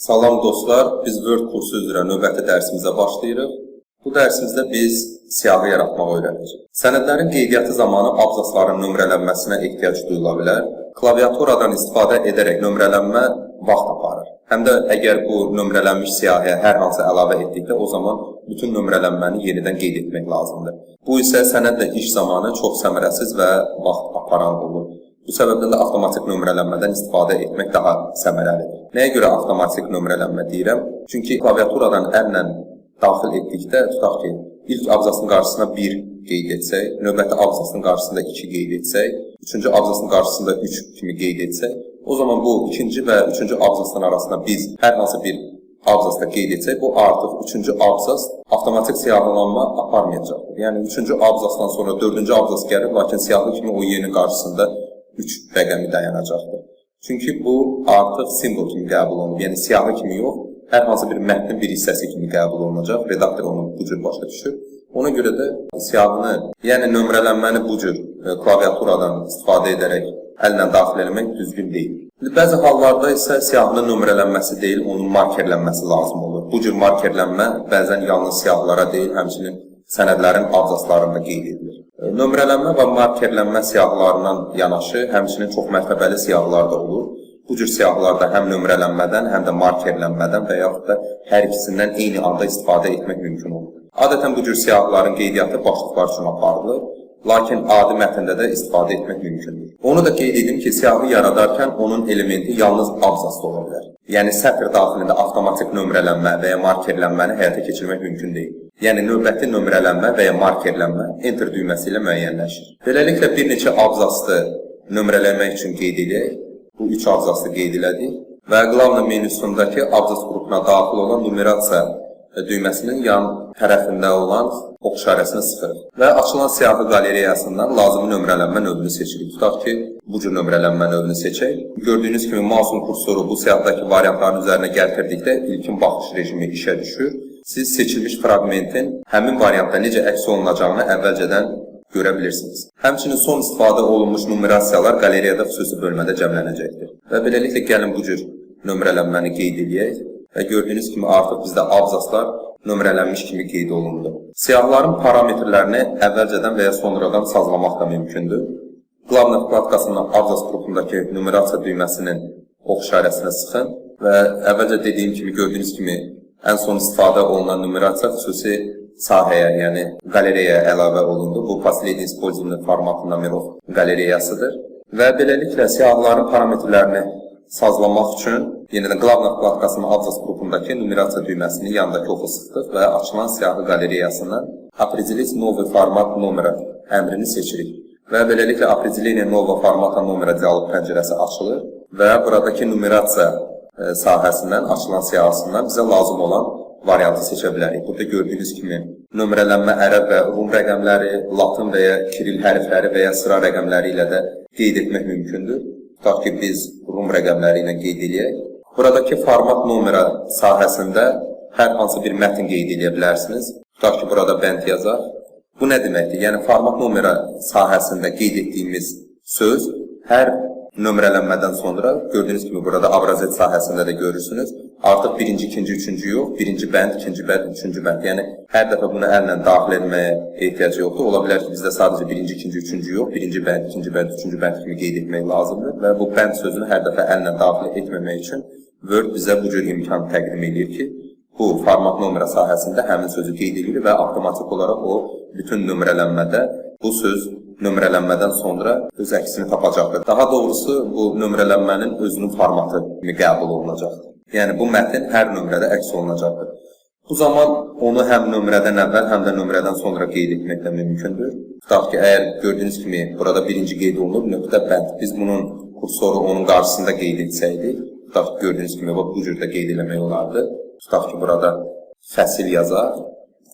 Salam dostlar, biz Word kursu üzrə növbəti dərsimizə başlayırıq. Bu dərsimizdə biz siyahı yaratmağı öyrənəcəyik. Sənədlərin qeydiyyatı zamanı abzasların nömrələnməsinə ehtiyac duyula bilər. Klaviaturadan istifadə edərək nömrələnmə vaxt aparır. Həm də əgər bu nömrələnmiş siyahıya hər hansı əlavə etdikdə, o zaman bütün nömrələnməni yenidən qeyd etmək lazımdır. Bu isə sənədlə iş zamanı çox səmərəsiz və vaxt aparan olur. Bu səbəbdən də avtomatik nömrələnmədən istifadə etmək daha səmərəlidir. Nəyə görə avtomatik nömrələnmə deyirəm? Çünki klaviaturadan əllə daxil etdikdə, tutaq ki, ilk abzasın qarşısına 1 qeyd etsək, növbəti abzasın qarşısında 2 qeyd etsək, üçüncü abzasın qarşısında 3 kimi qeyd etsək, o zaman bu ikinci və üçüncü abzasın arasında biz hər hansı bir abzasda qeyd etsək, bu artıq üçüncü abzas avtomatik siyahılanma aparmayacaqdır. Yəni, üçüncü abzasdan sonra dördüncü abzas gəlir, lakin siyahı kimi o yerin qarşısında 3 rəqəmi dayanacaqdır. Çünki bu artıq simvol kimi qəbul olunur. Yəni siyahı kimi yox, hər hansı bir mətnin bir hissəsi kimi qəbul olunacaq. Redaktor onu bu cür başa düşür. Ona görə də siyahını, yəni nömrələnməni bu cür klaviaturadan istifadə edərək əllə daxil etmək düzgün deyil. Bəzi hallarda isə siyahının nömrələnməsi deyil, onun markerlənməsi lazım olur. Bu cür markerlənmə bəzən yalnız siyahılara deyil, həmçinin sənədlərin abzaslarında qeyd edilir. Nömrələnmə və markerlənmə siyahılarından yanaşı, həmçinin çox mərtəbəli siyahılar da olur. Bu cür siyahılarda həm nömrələnmədən, həm də markerlənmədən və yaxud da hər ikisindən eyni anda istifadə etmək mümkün olur. Adətən bu cür siyahıların qeydiyyatı başlıqlar üçün aparılır, lakin adi mətndə də istifadə etmək mümkündür. Onu da qeyd edim ki, siyahı yaradarkən onun elementi yalnız abzasda ola bilər. Yəni, sətr daxilində avtomatik nömrələnmə və ya markerlənməni həyata keçirmək mümkün deyil. Yəni, növbəti nömrələnmə və ya markerlənmə Enter düyməsi ilə müəyyənləşir. Beləliklə, bir neçə abzaslı nömrələmək üçün qeyd edək. Bu 3 abzaslı qeyd elədik və Qlavna menüsündəki abzas qrupuna daxil olan numerasiya düyməsinin yan tərəfində olan ox işarəsini sıxırıq və açılan siyahı qalereyasından lazımi nömrələnmə növünü seçirik. Tutaq ki, bu cür nömrələnmə növünü seçək. Gördüyünüz kimi, mausun kursoru bu siyahıdakı variantların üzərinə gəltirdikdə ilkin baxış rejimi işə düşür. Siz seçilmiş fraqmentin həmin variantda necə əks olunacağını əvvəlcədən görə bilirsiniz. Həmçinin son istifadə olunmuş numerasiyalar qalereyada xüsusi bölmədə cəmlənəcəkdir. Və beləliklə, gəlin bu cür nömrələnməni qeyd edək. Və gördüyünüz kimi, artıq bizdə abzaslar nömrələnmiş kimi qeyd olundu. Siyahıların parametrlərini əvvəlcədən və ya sonradan sazlamaq da mümkündür. Qlavna vkladkasının abzas qrupundakı numerasiya düyməsinin ox işarəsini sıxın və əvvəlcə dediyim kimi, gördüyünüz kimi, ən son istifadə olunan numerasiya xüsusi sahəyə, yəni qalereyaya əlavə olundu. Bu последний использованный format numerov qalereyasıdır. Və beləliklə, siyahıların parametrlərini sazlamaq üçün yenidən Qlavna vkladkasının abzas qrupundakı numerasiya düyməsini yandakı oxu sıxdıq və açılan siyahı qalereyasından Определить новый format номера əmrini seçirik. Və beləliklə, Определение нового формата номера dialoq pəncərəsi açılır və buradakı numerasiya sahəsindən, açılan siyahısından bizə lazım olan variantı seçə bilərik. Burada gördüyünüz kimi, nömrələnmə ərəb və rum rəqəmləri, latın və ya kiril hərfləri və ya sıra rəqəmləri ilə də qeyd etmək mümkündür. Tutaq ki, biz rum rəqəmləri ilə qeyd edək. Buradakı format numara sahəsində hər hansı bir mətn qeyd edə bilərsiniz. Tutaq ki, burada bənd yazaq. Bu nə deməkdir? Yəni, format numara sahəsində qeyd etdiyimiz söz hər nömrələnmədən sonra, gördüyünüz kimi, burada abrazet sahəsində də görürsünüz. Artıq birinci, ikinci, üçüncü yox, birinci bənd, ikinci bənd, üçüncü bənd. Yəni, hər dəfə bunu əllə daxil etməyə ehtiyac yoxdur. Ola bilər ki, bizdə sadəcə birinci, ikinci, üçüncü yox, birinci bənd, ikinci bənd, üçüncü bənd kimi qeyd etmək lazımdır. Və bu bənd sözünü hər dəfə əllə daxil etməmək üçün Word bizə bu cür imkan təqdim edir ki, bu format numara sahəsində həmin sözü qeyd edir və avtomatik olaraq o bütün nömrələnmədə bu söz nömrələnmədən sonra öz əksini tapacaqdır. Daha doğrusu, bu nömrələnmənin özünün formatı kimi qəbul olunacaqdır. Yəni, bu mətn hər nömrədə əks olunacaqdır. Bu zaman onu həm nömrədən əvvəl, həm də nömrədən sonra qeyd etmək də mümkündür. Tutaq ki, əgər gördüyünüz kimi, burada birinci qeyd olunur, nöqtə bənd. Biz bunun kursoru onun qarşısında qeyd etsəydik, tutaq ki, gördüyünüz kimi, bu cürdə qeyd eləmək olardı. Tutaq ki, burada fəsil yazaq,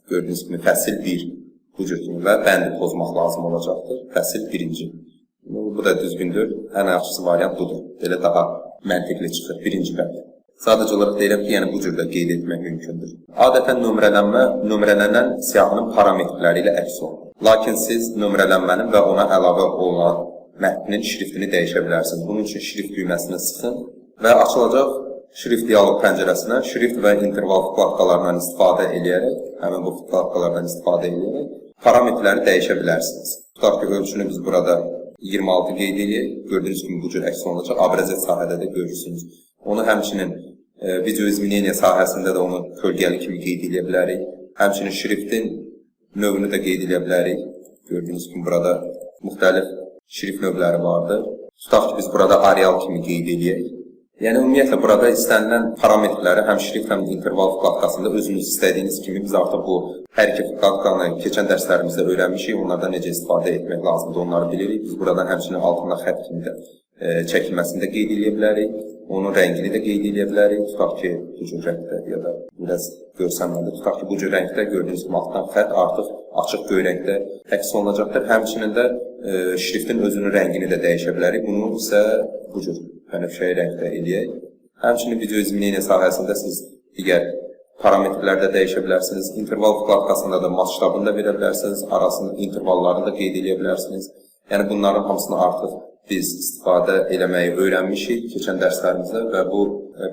gördüyünüz kimi, fəsil 1 bu cür kimi və bəndi pozmaq lazım olacaqdır. Fəsil 1-ci. Bu da düzgündür. Ən yaxşısı variant budur. Belə daha məntiqli çıxır, birinci bənd. Sadəcə olaraq deyirəm ki, yəni bu cürdə qeyd etmək mümkündür. Adətən nömrələnmə, nömrələnən siyahının parametrləri ilə əks olunur. Lakin siz nömrələnmənin və ona əlavə olunan mətnin şriftini dəyişə bilərsiniz. Bunun üçün şrift düyməsini sıxın və açılacaq şrift dialog pəncərəsindən şrift və interval vkladkalarından istifadə edərək, həmin bu vkladkalardan istifadə edərək parametrləri dəyişə bilərsiniz. Tutaq ki, ölçünü biz burada 26 qeyd edək. Gördüyünüz kimi bu cür əks olunacaq. Abrazet sahədə də görürsünüz. Onu həmçinin video izmineniya sahəsində də onu kölgəli kimi qeyd edə bilərik. Həmçinin şriftin növünü də qeyd edə bilərik. Gördüyünüz kimi burada müxtəlif şrift növləri vardır. Tutaq ki, biz burada Arial kimi qeyd edək. Yəni, ümumiyyətlə, burada istənilən parametrləri həm şrift, həm interval vkladkasında özünüz istədiyiniz kimi biz artıq bu hər iki vkladkanı keçən dərslərimizdə öyrənmişik. Onlardan necə istifadə etmək lazımdır, onları bilirik. Biz buradan həmçinin altında xətt kimi də çəkilməsini də qeyd edə bilərik. Onun rəngini də qeyd edə bilərik. Tutaq ki, bu cür rəngdə ya da biraz görsənməli. Tutaq ki, bu cür rəngdə gördüyünüz kimi altdan xətt artıq açıq göy rəngdə əks olunacaqdır. Həmçinin də şriftin özünün rəngini də dəyişə bilərik. Bunu isə bu cür bənövşəyi rəngdə eləyək. Həmçinin video izmineniya sahəsində siz digər parametrlərdə dəyişə bilərsiniz. İnterval vkladkasında da masştabını da verə bilərsiniz. Arasında intervallarını da qeyd edə bilərsiniz. Yəni, bunların hamısını artıq biz istifadə eləməyi öyrənmişik keçən dərslərimizdə və bu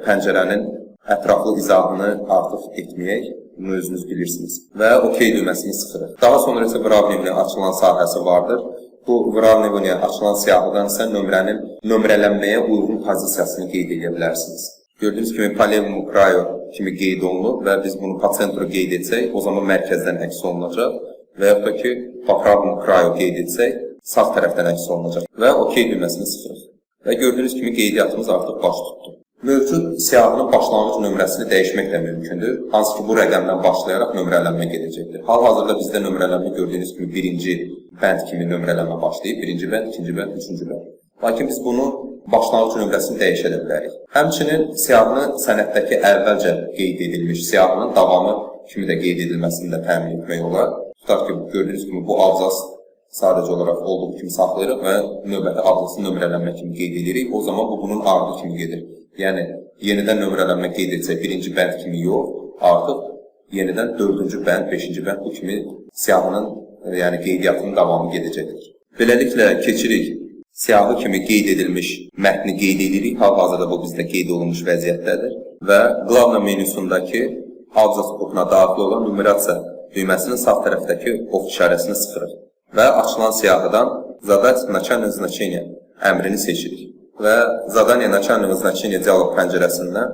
pəncərənin ətraflı izahını artıq etməyək. Bunu özünüz bilirsiniz. Və OK düyməsini sıxırıq. Daha sonra isə Vravnevnin açılan sahəsi vardır. Bu Vravnevnin açılan siyahıdan isə nömrənin nömrələnməyə uyğun pozisiyasını qeyd edə bilərsiniz. Gördüyünüz kimi Polemu Krayo kimi qeyd olunur və biz bunu po centru qeyd etsək, o zaman mərkəzdən əks olunacaq və yaxud da ki, Polemu Krayo qeyd etsək, sağ tərəfdən əks olunacaq və OK düyməsini sıxırıq. Və gördüyünüz kimi qeydiyyatımız artıq baş tutdu. Mövcud siyahının başlanğıc nömrəsini dəyişmək də mümkündür. Hansı ki, bu rəqəmdən başlayaraq nömrələnmə gedəcəkdir. Hal-hazırda bizdə nömrələnmə gördüyünüz kimi birinci bənd kimi nömrələnmə başlayıb. Birinci bənd, ikinci bənd, üçüncü bənd. Lakin biz bunu başlanğıc nömrəsini dəyişə də bilərik. Həmçinin siyahının sənətdəki əvvəlcə qeyd edilmiş siyahının davamı kimi də qeyd edilməsini də təmin etmək olar. Tutaq ki, gördüyünüz kimi bu abzas sadəcə olaraq olduğu kimi saxlayırıq və növbəti abzası nömrələnmə kimi qeyd edirik. O zaman bu bunun ardı kimi gedir. Yəni, yenidən nömrələnmə qeyd etsək birinci bənd kimi yox, artıq yenidən dördüncü bənd, beşinci bənd bu kimi siyahının qeydiyyatının davamı gedəcəkdir. Beləliklə, keçirik siyahı kimi qeyd edilmiş mətni qeyd edirik. Hal-hazırda bu bizdə qeyd olunmuş vəziyyətdədir. Və Qlavna menüsündəki abzas koduna daxil olan numerasiya düyməsinin sağ tərəfdəki ox işarəsini sıxırıq. Və açılan siyahıdan Zadать начальное значение əmrini seçirik. Və Zadание начального значения dialog pəncərəsindən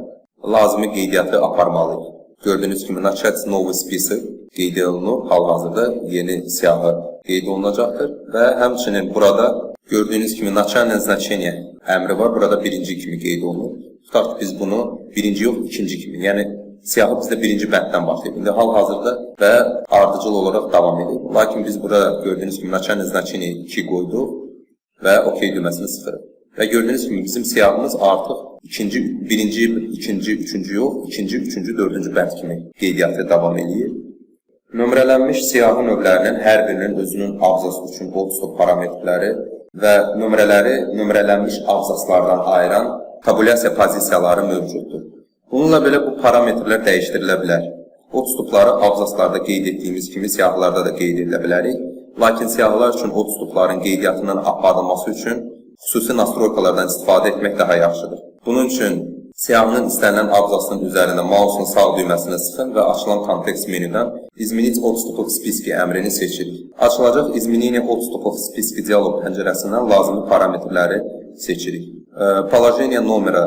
lazımi qeydiyyatı aparmalıyıq. Gördüyünüz kimi Начать новый список qeyd olunur. Hal-hazırda yeni siyahı qeyd olunacaqdır. Və həmçinin burada gördüyünüz kimi начальное значение əmri var. Burada birinci kimi qeyd olunur. Tutaq ki, biz bunu birinci yox, ikinci kimi. Yəni, siyahı bizdə birinci bənddən başlayıb. İndi hal-hazırda və ardıcıl olaraq davam edib. Lakin biz burada gördüyünüz kimi начальное значение 2 qoyduq və OK düyməsini sıxırıq. Və gördüyünüz kimi bizim siyahımız artıq birinci, ikinci, üçüncü yox, ikinci, üçüncü, dördüncü bənd kimi qeydiyyatı davam edir. Nömrələnmiş siyahı növlərinin hər birinin özünün abzası üçün old-stop parametrləri və nömrələri nömrələnmiş abzaslardan ayıran tabulyasiya pozisiyaları mövcuddur. Bununla belə bu parametrlər dəyişdirilə bilər. Odd-stopları abzaslarda qeyd etdiyimiz kimi siyahılarda da qeyd edilə bilərik. Lakin siyahılar üçün odd-stopların qeydiyyatının aparılması üçün xüsusi nastroykalardan istifadə etmək daha yaxşıdır. Bunun üçün siyahının istənilən abzasının üzərində mausun sağ düyməsini sıxın və açılan kontekst menüdən İzminit odstopov spiski əmrini seçirik. Açılacaq İzminit odstopov spiski dialog pəncərəsindən lazımi parametrləri seçirik. Poложение numara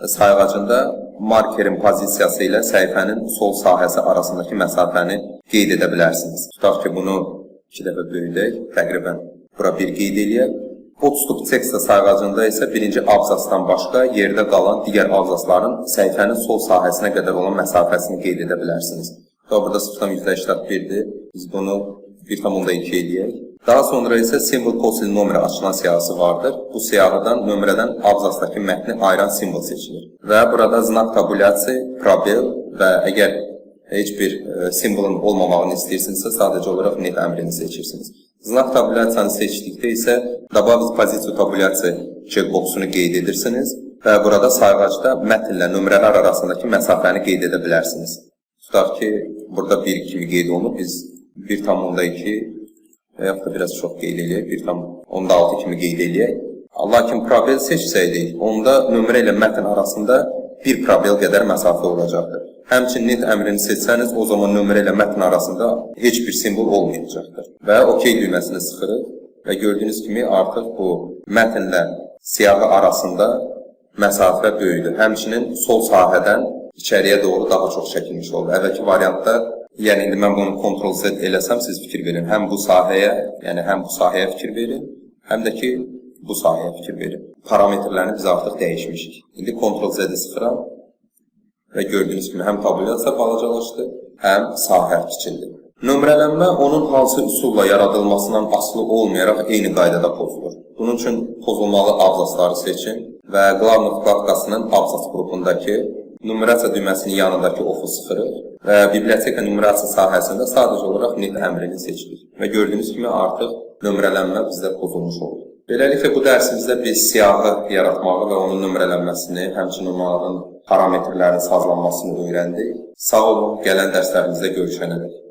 sayğacında markerin pozisiyası ilə səhifənin sol sahəsi arasındakı məsafəni qeyd edə bilərsiniz. Tutaq ki, bunu 2 dəfə böyüdək, təqribən bura 1 qeyd eləyək. Odstop tekstə sayğacında isə birinci abzasdan başqa yerdə qalan digər abzasların səhifənin sol sahəsinə qədər olan məsafəsini qeyd edə bilərsiniz. Burada 0.81-dir. Biz bunu 1.2 eləyək. Daha sonra isə simvol kosil numara açılan siyahısı vardır. Bu siyahıdan nömrədən abzasdakı mətni ayıran simvol seçilir. Və burada znak tabulyasiya, probel və əgər heç bir simvolun olmamağını istəyirsinizsə, sadəcə olaraq net əmrini seçirsiniz. Znak tabulyasiyanı seçdikdə isə Добавить pozisiya tabulyasiya checkboxunu qeyd edirsiniz və burada sayğacda mətnlə nömrələr arasındakı məsafəni qeyd edə bilərsiniz. Tutaq ki, burada 1 kimi qeyd olunub, biz 1.2 və yaxud da biraz çox qeyd eləyək, 1.6 kimi qeyd eləyək. Lakin probel seçsəydik, onda nömrə ilə mətn arasında bir probel qədər məsafə olacaqdır. Həmçinin net əmrini seçsəniz, o zaman nömrə ilə mətn arasında heç bir simvol olmayacaqdır. Və OK düyməsini sıxırıq və gördüyünüz kimi artıq bu mətnlə siyahı arasında məsafə böyüdü. Həmçinin sol sahədən içəriyə doğru daha çox çəkilmiş oldu. Əvvəlki variantda, yəni indi mən bunu Ctrl-Z eləsəm, siz fikir verin. Həm bu sahəyə, yəni həm bu sahəyə fikir verin, həm də ki bu sahəyə fikir verin. Parametrlərini biz artıq dəyişmişik. İndi Ctrl-Z-i sıxıram və gördüyünüz kimi həm tabulyasiya balacalaşdı, həm sahə kiçildi. Nömrələnmə onun hansı üsulla yaradılmasından asılı olmayaraq eyni qaydada pozulur. Bunun üçün pozulmalı abzasları seçin və Qlavna vkladkasının abzas qrupundakı numerasiya düyməsinin yanındakı oxu sıxırıq və biblioteka numerasiya sahəsində sadəcə olaraq net əmrini seçirik. Və gördüyünüz kimi artıq nömrələnmə bizdə pozulmuş oldu. Beləliklə, bu dərsimizdə biz siyahı yaratmağı və onun nömrələnməsini, həmçinin onların parametrlərin sazlanmasını öyrəndik. Sağ olun, gələn dərslərimizdə görüşənədək.